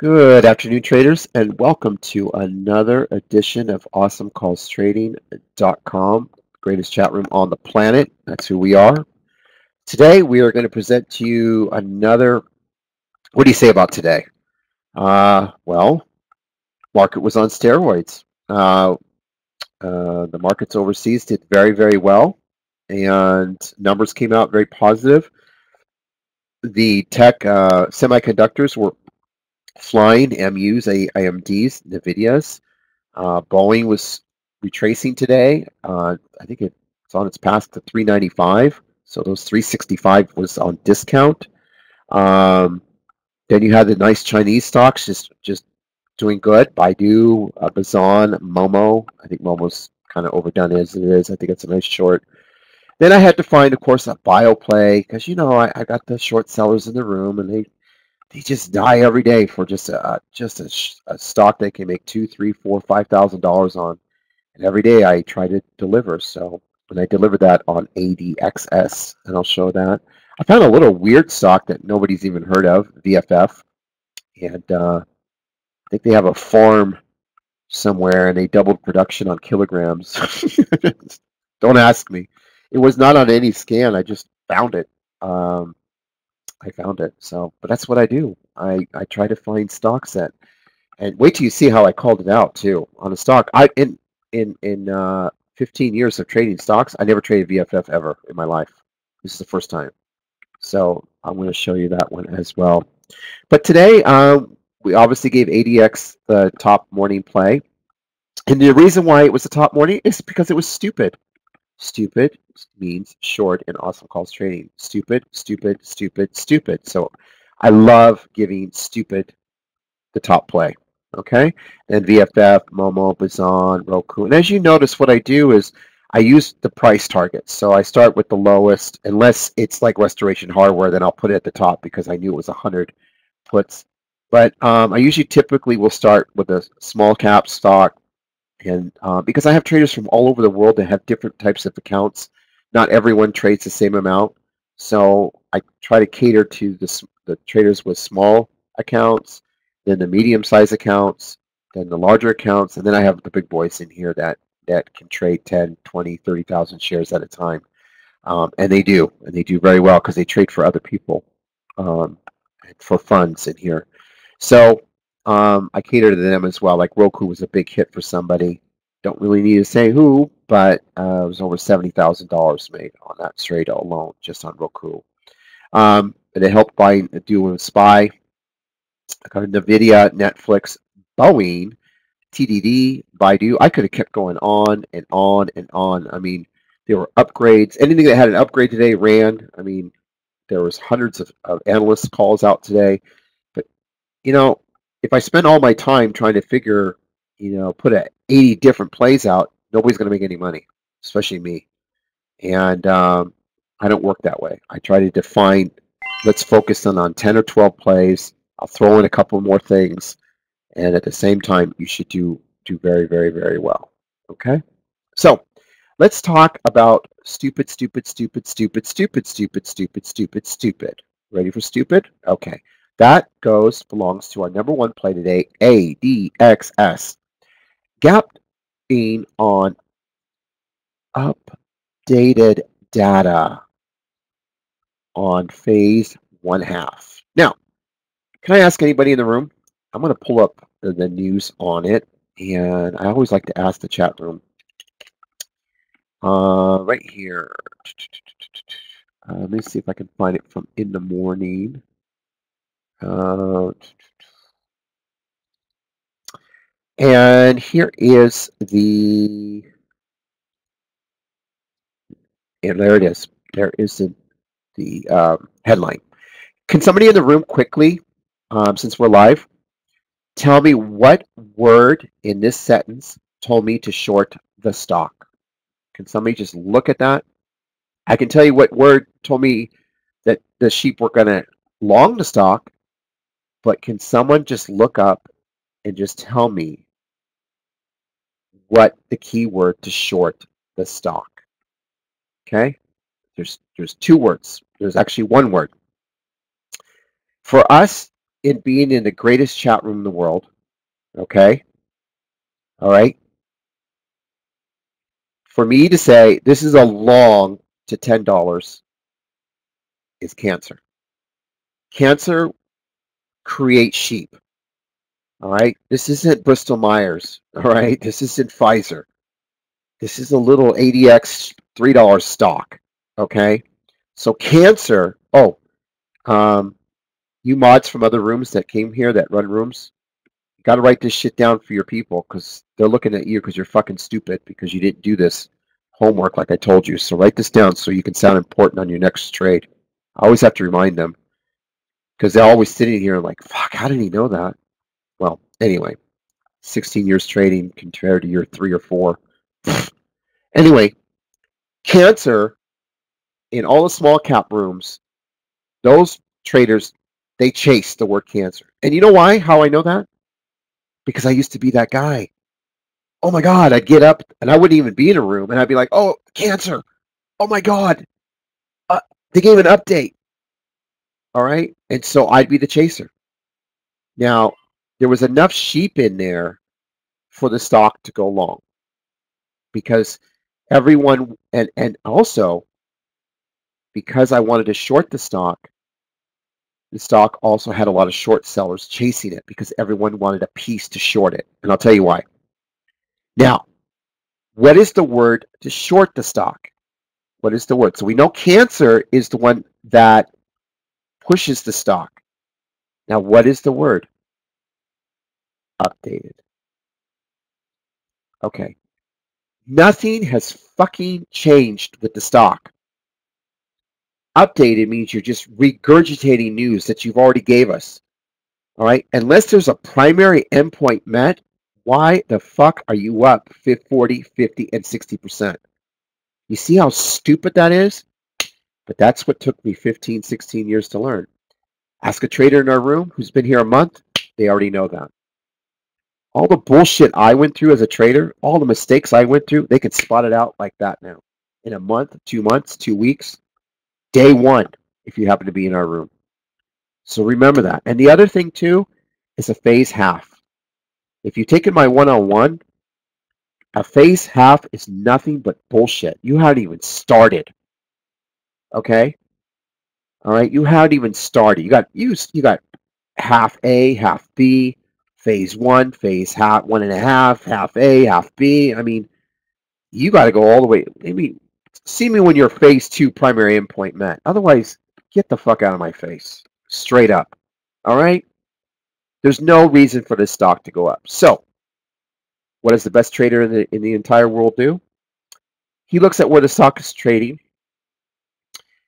Good afternoon, traders, and welcome to another edition of Awesomecallstrading.com, greatest chat room on the planet. That's who we are. Today, we are going to present to you another. What do you say about today? Well, market was on steroids. The markets overseas did very, very well, and numbers came out very positive. The tech semiconductors were flying, MUs, AMDs, NVIDIAs. Boeing was retracing today. I think it's on its path to 395. So those 365 was on discount. Then you had the nice Chinese stocks just doing good. Baidu, Bazan, Momo. I think Momo's kind of overdone as it is. I think it's a nice short. Then I had to find, of course, a bio play because I got the short sellers in the room and they just die every day for just a stock they can make $2, $3, $4, $5,000 on, and every day I try to deliver. So when I delivered that on ADXS, and I'll show that. I found a little weird stock that nobody's even heard of, VFF, and I think they have a farm somewhere, and they doubled production on kilograms. Don't ask me. It was not on any scan. I just found it. I found it. So, but that's what I do. I try to find stocks that, and wait till you see how I called it out too on a stock. In 15 years of trading stocks, I never traded VFF ever in my life. This is the first time. So I'm going to show you that one as well. But today, we obviously gave ADX the top morning play, and the reason why it was the top morning is because it was stupid. Stupid means short in Awesome Calls Trading. Stupid, stupid, stupid, stupid. So I love giving stupid the top play. Okay? And VFF, Momo, Bazan, Roku. And as you notice, what I do is I use the price targets. So I start with the lowest, unless it's like Restoration Hardware, then I'll put it at the top because I knew it was 100 puts. But I usually typically will start with a small cap stock. And because I have traders from all over the world that have different types of accounts, not everyone trades the same amount. So I try to cater to the traders with small accounts, then the medium-sized accounts, then the larger accounts, and then I have the big boys in here that can trade 10, 20, 30,000 shares at a time. And they do very well because they trade for other people, for funds in here. So I cater to them as well. Like Roku was a big hit for somebody. Don't really need to say who, but it was over $70,000 made on that trade alone, just on Roku. And it helped buy do SPY, NVIDIA, Netflix, Boeing, TDD, Baidu. I could have kept going on and on and on. I mean, there were upgrades. Anything that had an upgrade today ran. I mean, there was hundreds of analyst calls out today. But, if I spend all my time trying to figure, put 80 different plays out, nobody's going to make any money, especially me. And I don't work that way. I try to define, let's focus on 10 or 12 plays. I'll throw in a couple more things. And at the same time, you should do very, very, very well. Okay? So let's talk about stupid, stupid, stupid, stupid, stupid, stupid, stupid, stupid, stupid. Ready for stupid? Okay. That belongs to our number one play today, ADXS. Gap being on updated data on phase 1/2. Now, can I ask anybody in the room? I'm going to pull up the news on it, and I always like to ask the chat room. Right here. Let me see if I can find it from in the morning. And here is and there it is. There is the headline. Can somebody in the room quickly, since we're live, tell me what word in this sentence told me to short the stock? Can somebody just look at that? I can tell you what word told me that the sheep were going to long the stock, but can someone just look up and just tell me what the keyword to short the stock? Okay, there's two words. There's actually one word. For us, in being in the greatest chat room in the world. Okay? All right? For me to say this is a long to $10 is cancer. Cancer creates sheep. All right? This isn't Bristol Myers. All right? This isn't Pfizer. This is a little ADX $3 stock. Okay? So cancer, you mods from other rooms that came here that run rooms, you got to write this shit down for your people because they're looking at you because you're fucking stupid because you didn't do this homework like I told you. So write this down so you can sound important on your next trade. I always have to remind them because they're always sitting here like, fuck, how did he know that? Well, anyway, 16 years trading compared to your 3 or 4. Anyway, cancer in all the small cap rooms, those traders, they chase the word cancer. And you know why? How I know that? Because I used to be that guy. Oh my God, I'd get up and I wouldn't even be in a room and I'd be like, oh, cancer. Oh my God. They gave an update. All right. And so I'd be the chaser. Now, there was enough sheep in there for the stock to go long because everyone, and also because I wanted to short the stock also had a lot of short sellers chasing it because everyone wanted a piece to short it. And I'll tell you why. Now, what is the word to short the stock? What is the word? So we know cancer is the one that pushes the stock. Now, what is the word? Updated. Okay. Nothing has fucking changed with the stock. Updated means you're just regurgitating news that you've already gave us. All right. Unless there's a primary endpoint met, why the fuck are you up 40, 50, and 60%? You see how stupid that is? But that's what took me 15, 16 years to learn. Ask a trader in our room who's been here a month. They already know that. All the bullshit I went through as a trader, all the mistakes I went through, they can spot it out like that now. In a month, 2 months, 2 weeks, day one, if you happen to be in our room. So remember that. And the other thing too is a phase half. If you've taken my one-on-one, a phase half is nothing but bullshit. You haven't even started. Okay? All right, you haven't even started. You got half A, half B, phase one, phase half, 1.5, half A, half B. I mean, you got to go all the way. I mean, see me when your phase 2 primary endpoint met. Otherwise, get the fuck out of my face. Straight up. All right? There's no reason for this stock to go up. So, what does the best trader in the entire world do? He looks at where the stock is trading.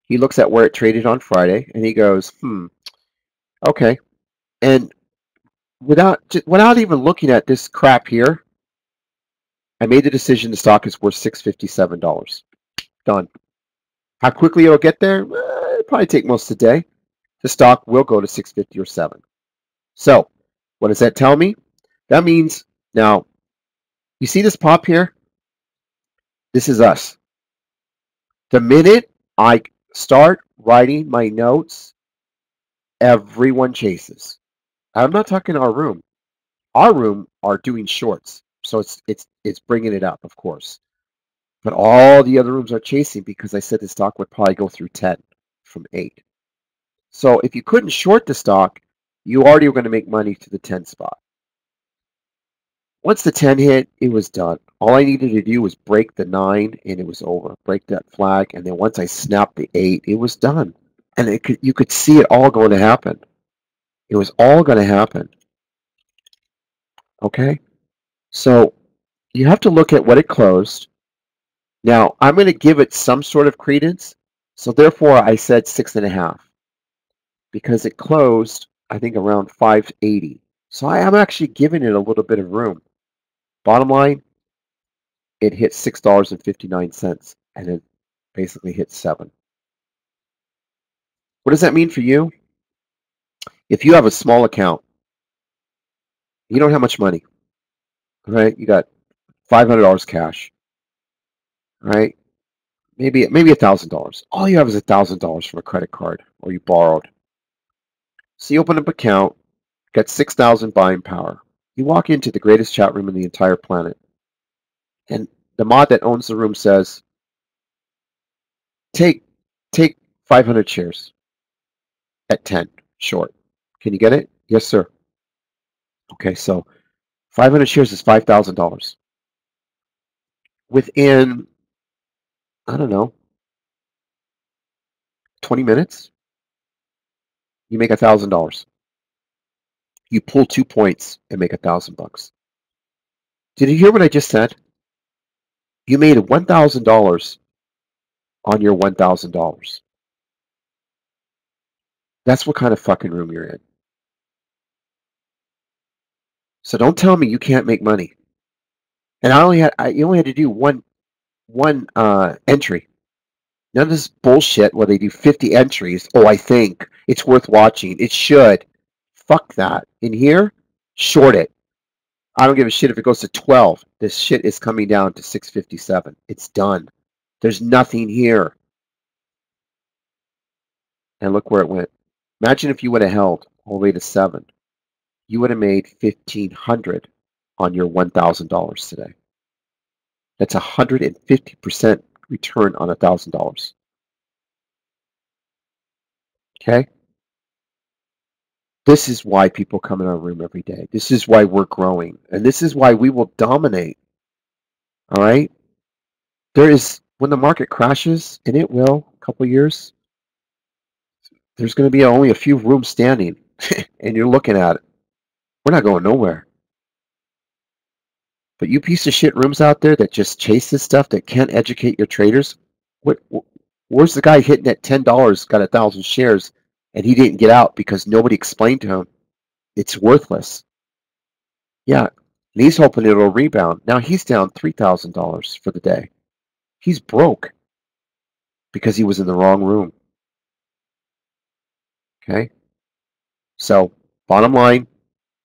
He looks at where it traded on Friday, and he goes, okay. And without even looking at this crap here, I made the decision the stock is worth $657. Done. How quickly it'll get there? It'll probably take most of the day. The stock will go to 650 or 7. So, what does that tell me? That means, now, you see this pop here? This is us. The minute I start writing my notes, everyone chases. I'm not talking our room. Our room are doing shorts, so it's bringing it up, of course. But all the other rooms are chasing because I said the stock would probably go through 10 from 8. So if you couldn't short the stock, you already were going to make money to the 10 spot. Once the 10 hit, it was done. All I needed to do was break the 9 and it was over. Break that flag, and then once I snapped the 8, it was done. And you could see it all going to happen. It was all going to happen. Okay? So you have to look at what it closed. Now, I'm going to give it some sort of credence. So therefore, I said 6.5 because it closed, I think, around 580. So I am actually giving it a little bit of room. Bottom line, it hit $6.59 and it basically hit 7. What does that mean for you? If you have a small account, you don't have much money, right? You got $500 cash, right? Maybe $1,000. All you have is $1,000 from a credit card or you borrowed. So you open up an account got 6,000 buying power. You walk into the greatest chat room in the entire planet, and the mod that owns the room says, take 500 shares at 10 short. Can you get it? Yes, sir. Okay, so 500 shares is $5,000. Within, I don't know, 20 minutes, you make $1,000. You pull 2 points and make $1,000. Did you hear what I just said? You made $1,000 on your $1,000. That's what kind of fucking room you're in. So don't tell me you can't make money. And you only had to do one entry. None of this bullshit where they do 50 entries. Oh, I think it's worth watching. It should. Fuck that. In here, short it. I don't give a shit if it goes to 12. This shit is coming down to 657. It's done. There's nothing here. And look where it went. Imagine if you would have held all the way to 7. You would have made $1,500 on your $1,000 today. That's 150% return on $1,000. Okay? This is why people come in our room every day. This is why we're growing. And this is why we will dominate. All right? When the market crashes, and it will, a couple years, there's going to be only a few rooms standing. And you're looking at it. We're not going nowhere. But you piece of shit rooms out there that just chase this stuff, that can't educate your traders, where's the guy hitting at $10, got 1,000 shares, and he didn't get out because nobody explained to him it's worthless? Yeah, and he's hoping it'll rebound. Now he's down $3,000 for the day. He's broke because he was in the wrong room. Okay? So, bottom line,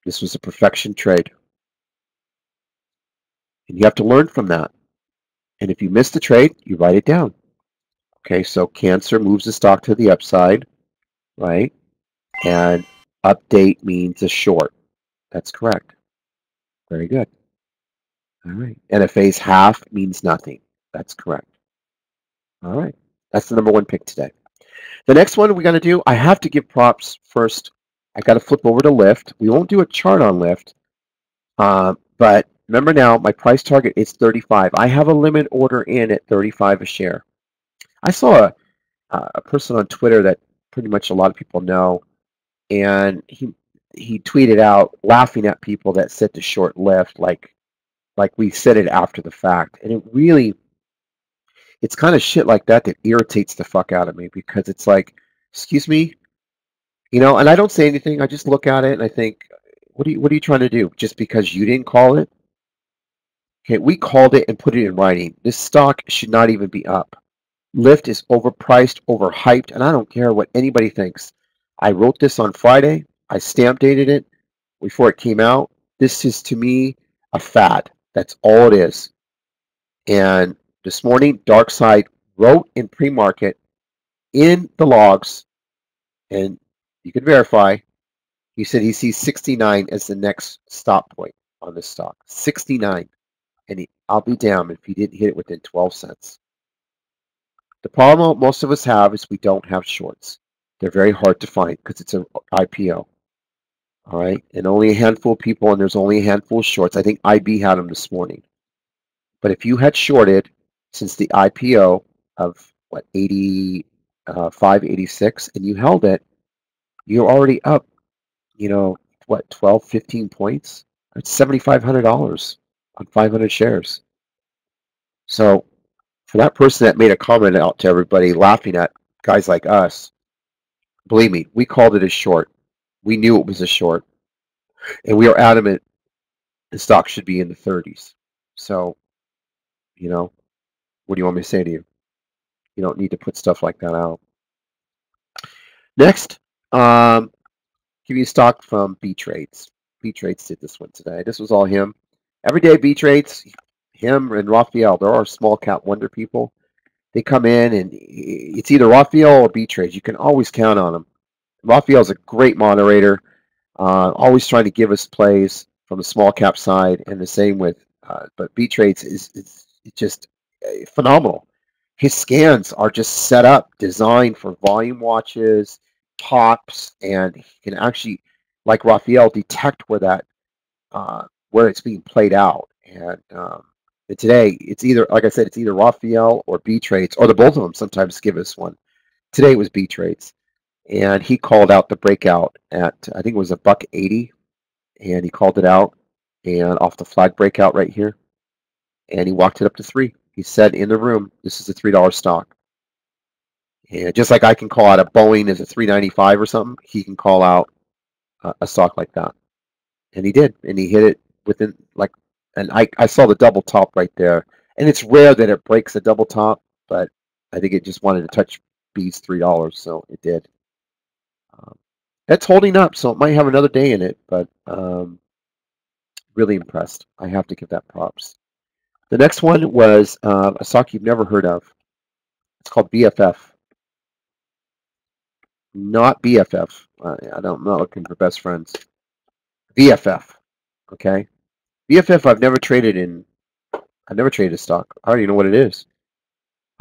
this was a perfection trade. And you have to learn from that. And if you miss the trade, you write it down. Okay, so Cancer moves the stock to the upside, right? And update means a short. That's correct. Very good. All right. NFA's half means nothing. That's correct. All right. That's the number 1 pick today. The next one we're going to do, I have to give props first. I got to flip over to Lyft. We won't do a chart on Lyft. But remember now, my price target is 35. I have a limit order in at 35 a share. I saw a person on Twitter that pretty much a lot of people know, and he tweeted out laughing at people that said to short Lyft like we said it after the fact. And it's kind of shit like that irritates the fuck out of me, because it's like, excuse me, and I don't say anything. I just look at it and I think, what are you trying to do? Just because you didn't call it? Okay, we called it and put it in writing. This stock should not even be up. Lyft is overpriced, overhyped, and I don't care what anybody thinks. I wrote this on Friday. I stamp dated it before it came out. This is, to me, a fad. That's all it is. And this morning, Darkside wrote in pre-market in the logs, and you can verify, he said he sees 69 as the next stop point on this stock. 69. And I'll be damned if he didn't hit it within 12 cents. The problem most of us have is we don't have shorts. They're very hard to find because it's an IPO. All right. And only a handful of people, and there's only a handful of shorts. I think IB had them this morning. But if you had shorted since the IPO of 85, 86, and you held it, you're already up, 12, 15 points? It's $7,500 on 500 shares. So for that person that made a comment out to everybody laughing at guys like us, believe me, we called it a short. We knew it was a short. And we are adamant the stock should be in the 30s. So, what do you want me to say to you? You don't need to put stuff like that out. Next, give you stock from B Trades. B Trades did this one today. This was all him. Every day B Trades, him and Raphael, there are small cap wonder people. They come in and it's either Raphael or B Trades. You can always count on them. Raphael's a great moderator. always trying to give us plays from the small cap side, and the same with, but B Trades is just phenomenal. His scans are just set up, designed for volume watches, tops, and he can actually, like Raphael, detect where it's being played out. And today, it's either, like I said, it's either Raphael or B Trades, or the both of them sometimes give us one. Today it was B Trades, and he called out the breakout at, I think it was $1.80, and he called it out, and off the flag breakout right here, and he walked it up to 3. He said in the room, this is a $3 stock. And just like I can call out a Boeing as a 395 or something, he can call out a stock like that. And he did, and he hit it within, like, and I saw the double top right there. And it's rare that it breaks a double top, but I think it just wanted to touch B's $3, so it did. That's holding up, so it might have another day in it, but really impressed. I have to give that props. The next one was a stock you've never heard of. It's called BFF. Not BFF. I don't know. Looking for best friends. BFF. Okay. BFF. I've never traded a stock. I already know what it is.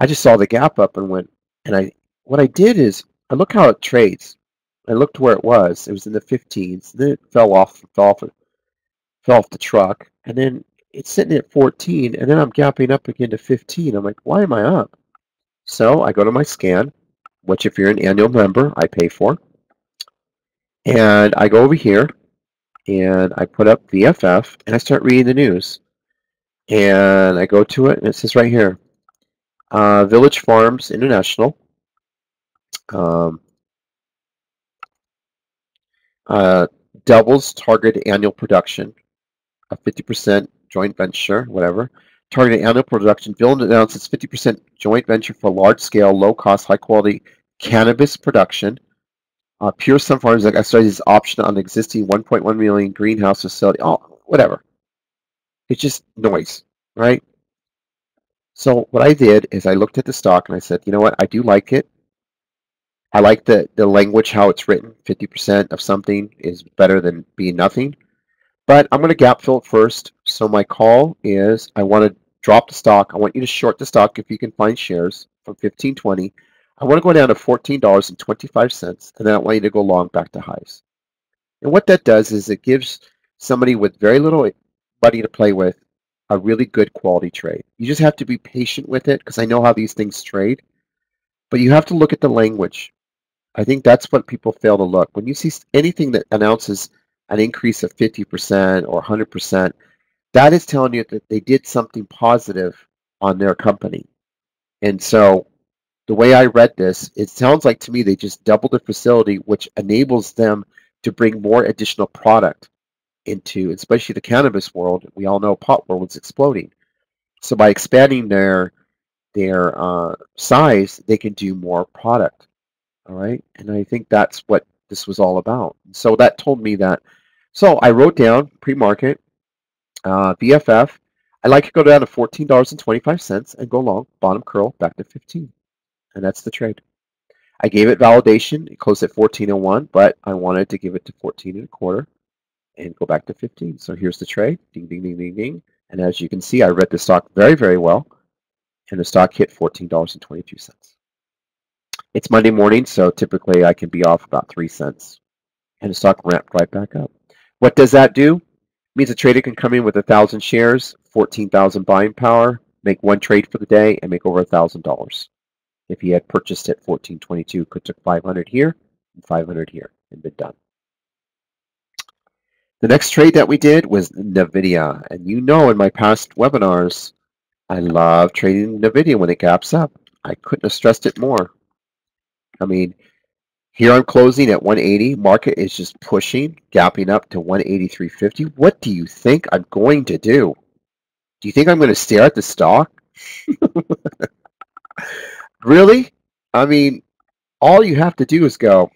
I just saw the gap up and went. And what I did is I look how it trades. I looked where it was. It was in the 15s. Then it fell off the truck, and then it's sitting at 14, and then I'm gapping up again to 15. I'm like, why am I up? So I go to my scan, which if you're an annual member, I pay for. And I go over here, and I put up VFF, and I start reading the news. And I go to it, and it says right here, Village Farms International doubles target annual production of 50% joint venture, whatever. Targeted annual production. Bill announces 50% joint venture for large-scale, low-cost, high-quality cannabis production. Pure Sun Farms exercises option on existing 1.1 million greenhouse facility. Oh, whatever. It's just noise, right? So what I did is I looked at the stock and I said, you know what? I do like it. I like the language, how it's written. 50% of something is better than being nothing. But I'm going to gap fill it first. So my call is I want to drop the stock. I want you to short the stock if you can find shares from 15.20. I want to go down to $14.25, and then I want you to go long back to highs. And what that does is it gives somebody with very little money to play with a really good quality trade. You just have to be patient with it because I know how these things trade. But you have to look at the language. I think that's what people fail to look. When you see anything that announces an increase of 50% or 100%, that is telling you that they did something positive on their company. And so the way I read this, it sounds like to me they just doubled the facility, which enables them to bring more additional product into, especially the cannabis world. We all know pot world is exploding. So by expanding their size, they can do more product. All right, and I think that's what this was all about. So that told me that. So I wrote down pre-market BFF. I like to go down to $14.25 and go long, bottom curl back to 15, and that's the trade. I gave it validation. It closed at 14.01, but I wanted to give it to 14.25 and go back to 15. So here's the trade. Ding, ding, ding, ding, ding. And as you can see, I read the stock very, very well, and the stock hit $14.22. It's Monday morning, so typically I can be off about 3 cents. And the stock ramped right back up. What does that do? It means a trader can come in with 1,000 shares, 14,000 buying power, make one trade for the day, and make over $1,000. If he had purchased at 14.22, could took 500 here and 500 here and been done. The next trade that we did was NVIDIA. And you know in my past webinars, I love trading NVIDIA when it gaps up. I couldn't have stressed it more. I mean, here I'm closing at 180. Market is just pushing, gapping up to 183.50. What do you think I'm going to do? Do you think I'm going to stare at the stock? Really? I mean, all you have to do is go,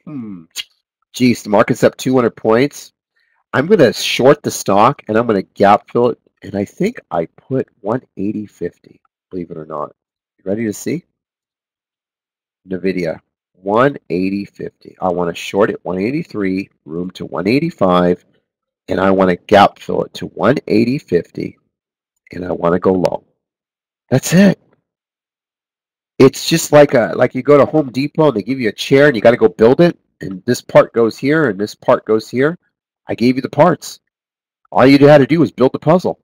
geez, the market's up 200 points. I'm going to short the stock, and I'm going to gap fill it. And I think I put 180.50, believe it or not. You ready to see? NVIDIA, 180.50. I want to short it 183, room to 185, and I want to gap fill it to 180.50, and I want to go long. That's it. It's just like you go to Home Depot and they give you a chair and you got to go build it, and this part goes here and this part goes here. I gave you the parts. All you had to do was build the puzzle,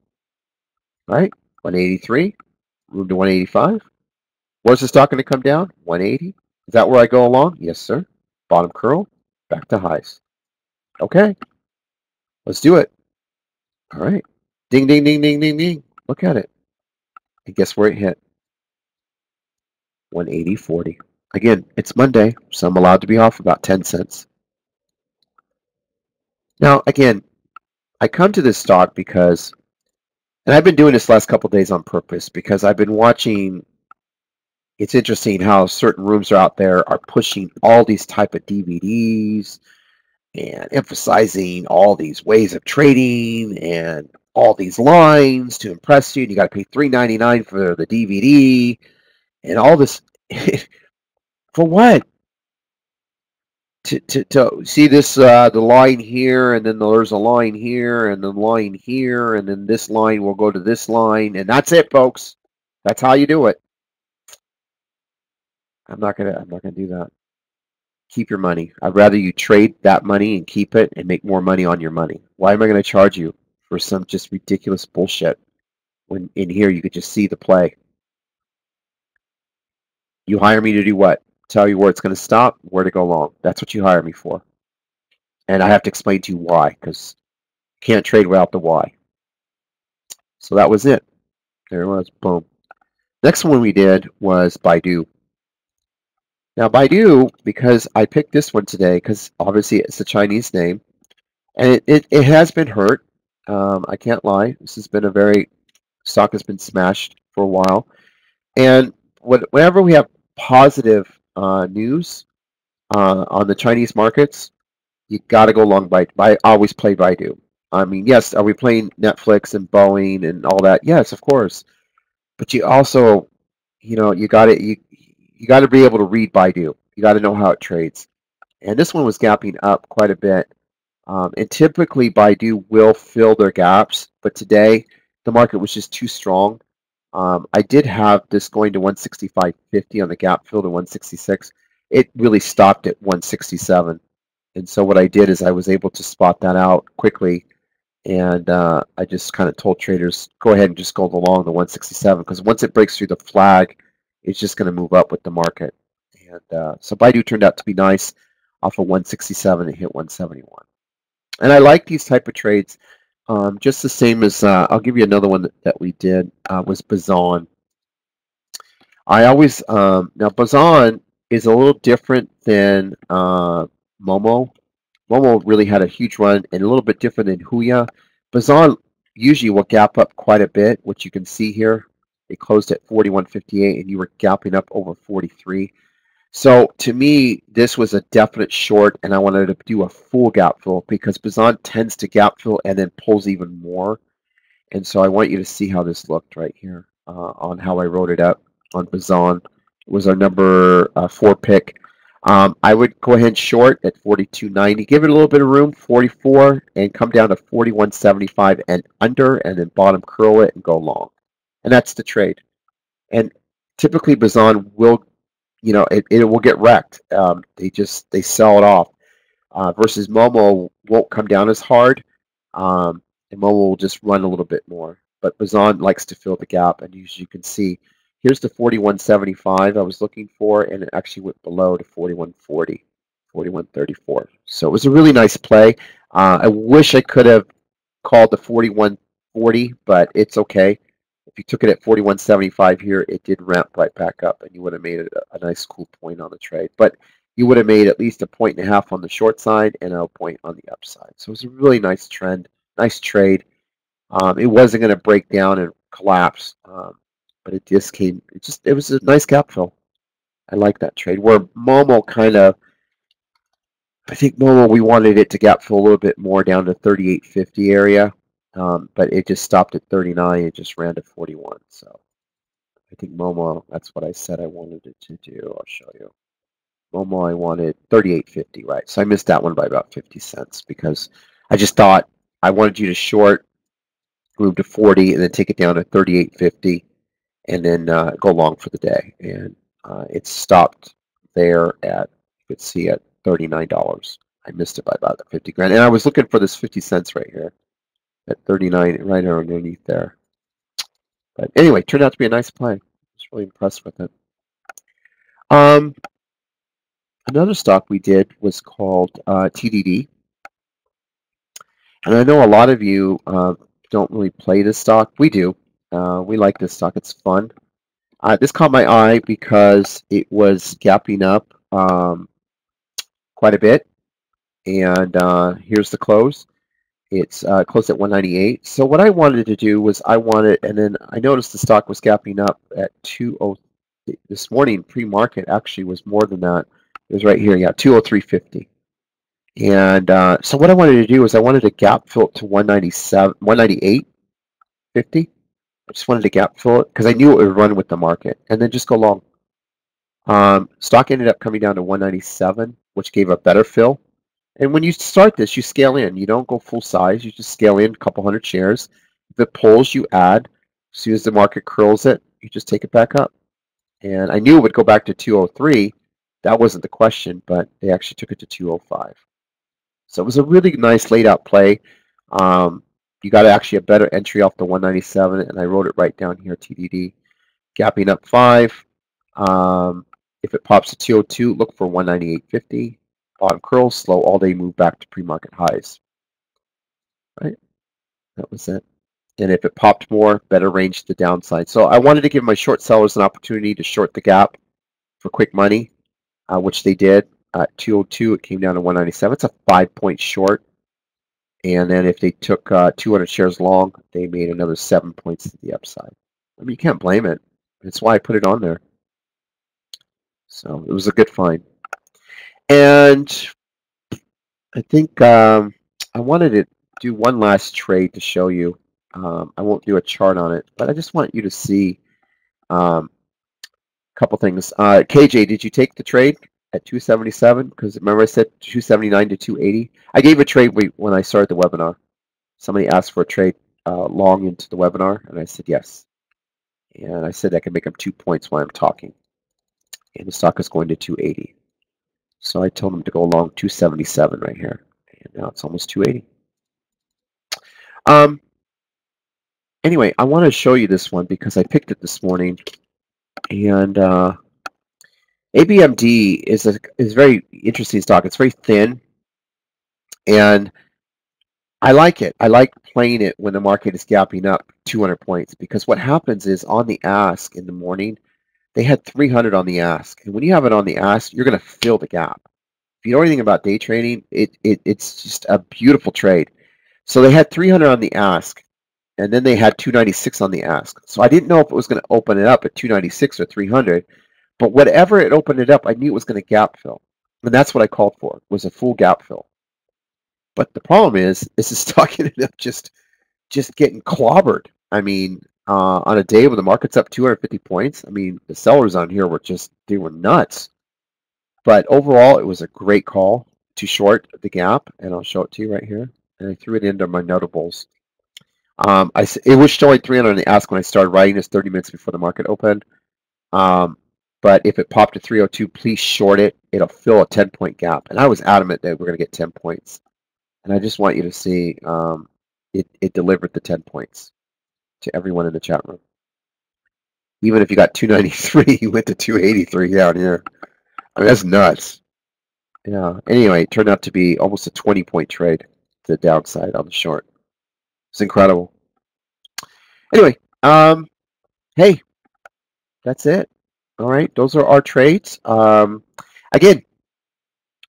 right? 183, room to 185. Where's the stock going to come down? 180. Is that where I go along? Yes, sir. Bottom curl, back to highs. Okay, let's do it. All right. Ding, ding, ding, ding, ding, ding. Look at it. And guess where it hit? 180.40. Again, it's Monday, so I'm allowed to be off about 10 cents. Now, again, I come to this stock because, and I've been doing this last couple of days on purpose because I've been watching. It's interesting how certain rooms are out there are pushing all these type of DVDs and emphasizing all these ways of trading and all these lines to impress you. And you got to pay $3.99 for the DVD and all this. For what? To see this the line here, and then there's a line here, and the line here, and then this line will go to this line, and that's it, folks. That's how you do it. I'm not gonna do that. Keep your money. I'd rather you trade that money and keep it and make more money on your money. Why am I going to charge you for some just ridiculous bullshit when in here you could just see the play? You hire me to do what? Tell you where it's going to stop, where to go long. That's what you hire me for. And I have to explain to you why, because you can't trade without the why. So that was it. There it was. Boom. Next one we did was Baidu. Now Baidu, because I picked this one today, because obviously it's a Chinese name, and it has been hurt. I can't lie. This has been a very stock has been smashed for a while, and whenever we have positive news on the Chinese markets, you got to go long Baidu. I always play Baidu. I mean, yes, are we playing Netflix and Boeing and all that? Yes, of course. But you also, you got to you got to be able to read Baidu. You got to know how it trades. And this one was gapping up quite a bit. And typically Baidu will fill their gaps, but today the market was just too strong. I did have this going to 165.50 on the gap fill to 166. It really stopped at 167. And so what I did is I was able to spot that out quickly. And I just kind of told traders, go ahead and just go along the 167, because once it breaks through the flag, it's just going to move up with the market. And so Baidu turned out to be nice. Off of 167, it hit 171. And I like these type of trades, just the same as I'll give you another one that we did was Bazan. I always now Bazan is a little different than Momo. Momo really had a huge run and a little bit different than Huya. Bazan usually will gap up quite a bit, which you can see here. It closed at 41.58, and you were gapping up over 43. So to me, this was a definite short, and I wanted to do a full gap fill because Bazan tends to gap fill and then pulls even more. And so I want you to see how this looked right here on how I wrote it up on Bazan. It was our number 4 pick. I would go ahead and short at 42.90. Give it a little bit of room, 44, and come down to 41.75 and under, and then bottom curl it and go long. And that's the trade. And typically Bazan will, it will get wrecked. They sell it off. Versus Momo won't come down as hard, and Momo will just run a little bit more. But Bazan likes to fill the gap, and as you can see, here's the 41.75 I was looking for, and it actually went below to 41.40, 41.34. So it was a really nice play. I wish I could have called the 41.40, but it's okay. If you took it at 41.75 here, it did ramp right back up, and you would have made it a nice cool point on the trade. But you would have made at least a 1.5 on the short side and a point on the upside. So it was a really nice trend, nice trade. It wasn't going to break down and collapse, but it just came. It was a nice gap fill. I like that trade. Where Momo I think Momo we wanted it to gap fill a little bit more down to 38.50 area. But it just stopped at 39. It just ran to 41. So I think Momo, that's what I said I wanted it to do. I'll show you. Momo I wanted 38.50, right? So I missed that one by about 50 cents because I just thought I wanted you to short, move to 40, and then take it down to 38.50, and then go long for the day. And it stopped there at, you could see, at $39. I missed it by about 50 grand. And I was looking for this 50 cents right here at 39, right underneath there. But anyway, turned out to be a nice play. I was really impressed with it. Another stock we did was called TDD. And I know a lot of you don't really play this stock. We do. We like this stock. It's fun. This caught my eye because it was gapping up quite a bit. And here's the close. It's closed at 198. So what I wanted to do was and then I noticed the stock was gapping up at 203. This morning, pre-market actually was more than that. It was right here, yeah, 203.50. And so what I wanted to do is I wanted to gap fill it to 198.50. I just wanted to gap fill it because I knew it would run with the market, and then just go long. Stock ended up coming down to 197, which gave a better fill. And when you start this, you scale in. You don't go full size. You just scale in a couple hundred shares. If it pulls, you add. As soon as the market curls it, you just take it back up. And I knew it would go back to 203. That wasn't the question, but they actually took it to 205. So it was a really nice laid out play. You got actually a better entry off the 197, and I wrote it right down here, TDD. Gapping up 5. If it pops to 202, look for 198.50. Bottom curl, slow all day move back to pre-market highs. Right? That was it. And if it popped more, better range to the downside. So I wanted to give my short sellers an opportunity to short the gap for quick money, which they did. At 202, it came down to 197. It's a 5-point short. And then if they took 200 shares long, they made another 7 points to the upside. I mean, you can't blame it. That's why I put it on there. So it was a good find. And I think I wanted to do one last trade to show you. I won't do a chart on it, but I just want you to see a couple things. KJ, did you take the trade at 277? Because remember I said 279 to 280? I gave a trade when I started the webinar. Somebody asked for a trade long into the webinar, and I said yes. And I said I can make them 2 points while I'm talking. And the stock is going to 280. So I told them to go along 277 right here. And now it's almost 280. Anyway, I want to show you this one because I picked it this morning. And ABMD is a very interesting stock. It's very thin. And I like it. I like playing it when the market is gapping up 200 points because what happens is on the ask in the morning, they had 300 on the ask. And when you have it on the ask, you're going to fill the gap. If you know anything about day trading, it's just a beautiful trade. So they had 300 on the ask, and then they had 296 on the ask. So I didn't know if it was going to open it up at 296 or 300, but whatever it opened it up, I knew it was going to gap fill. And that's what I called for, was a full gap fill. But the problem is the stock ended up just getting clobbered. I mean, on a day when the market's up 250 points, I mean, the sellers on here they were nuts. But overall, it was a great call to short the gap, and I'll show it to you right here. And I threw it into my notables. It was showing 300 on the ask when I started writing this 30 minutes before the market opened. But if it popped to 302, please short it. It'll fill a 10-point gap. And I was adamant that we're going to get 10 points. And I just want you to see it delivered the 10 points to everyone in the chat room. Even if you got 293, you went to 283 down here. I mean, that's nuts. Yeah. Anyway, it turned out to be almost a 20-point trade to the downside on the short. It's incredible. Anyway, hey, that's it. All right, those are our trades. Again,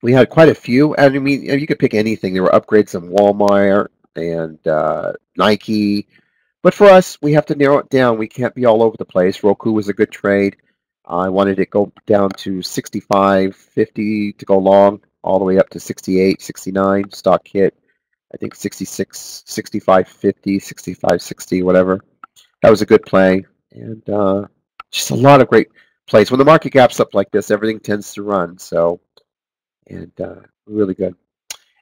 we had quite a few. And I mean, you could pick anything. There were upgrades on Walmart and Nike. But for us, we have to narrow it down. We can't be all over the place. Roku was a good trade. I wanted it to go down to 65.50 to go long, all the way up to 68, 69. Stock hit, I think 66, 65.50, 65.60, whatever. That was a good play. And just a lot of great. place. When the market gap's up like this, everything tends to run. So, and really good.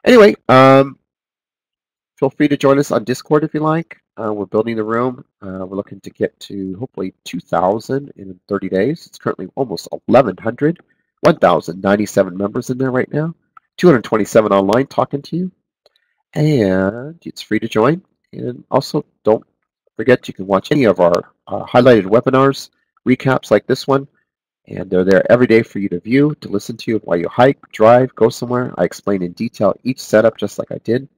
Anyway, feel free to join us on Discord if you like. We're building the room. We're looking to get to hopefully 2,000 in 30 days. It's currently almost 1,100, 1,097 members in there right now, 227 online talking to you. And it's free to join. And also, don't forget you can watch any of our highlighted webinars, recaps like this one. And they're there every day for you to view, to listen to while you hike, drive, go somewhere. I explain in detail each setup just like I did.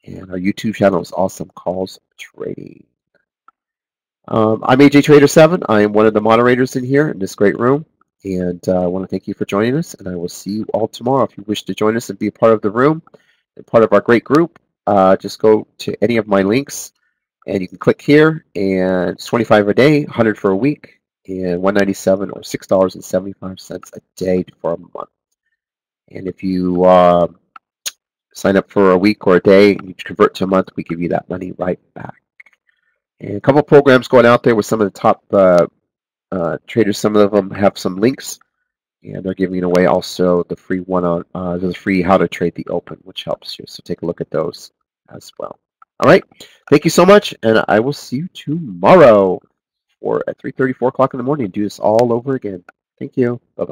And our YouTube channel is Awesomecalls Trading. I'm AJ Trader 7. I am one of the moderators in here in this great room. And I want to thank you for joining us. And I will see you all tomorrow. If you wish to join us and be a part of the room and part of our great group, just go to any of my links. And you can click here. And it's $25 a day, $100 for a week, and $197 or $6.75 a day for a month. And if you sign up for a week or a day, you convert to a month, we give you that money right back. And a couple of programs going out there with some of the top traders. Some of them have some links, and they're giving away also the free the free How to Trade the Open, which helps you. So take a look at those as well. All right, thank you so much, and I will see you tomorrow at 3:30, 4 o'clock in the morning. Do this all over again. Thank you. Bye bye.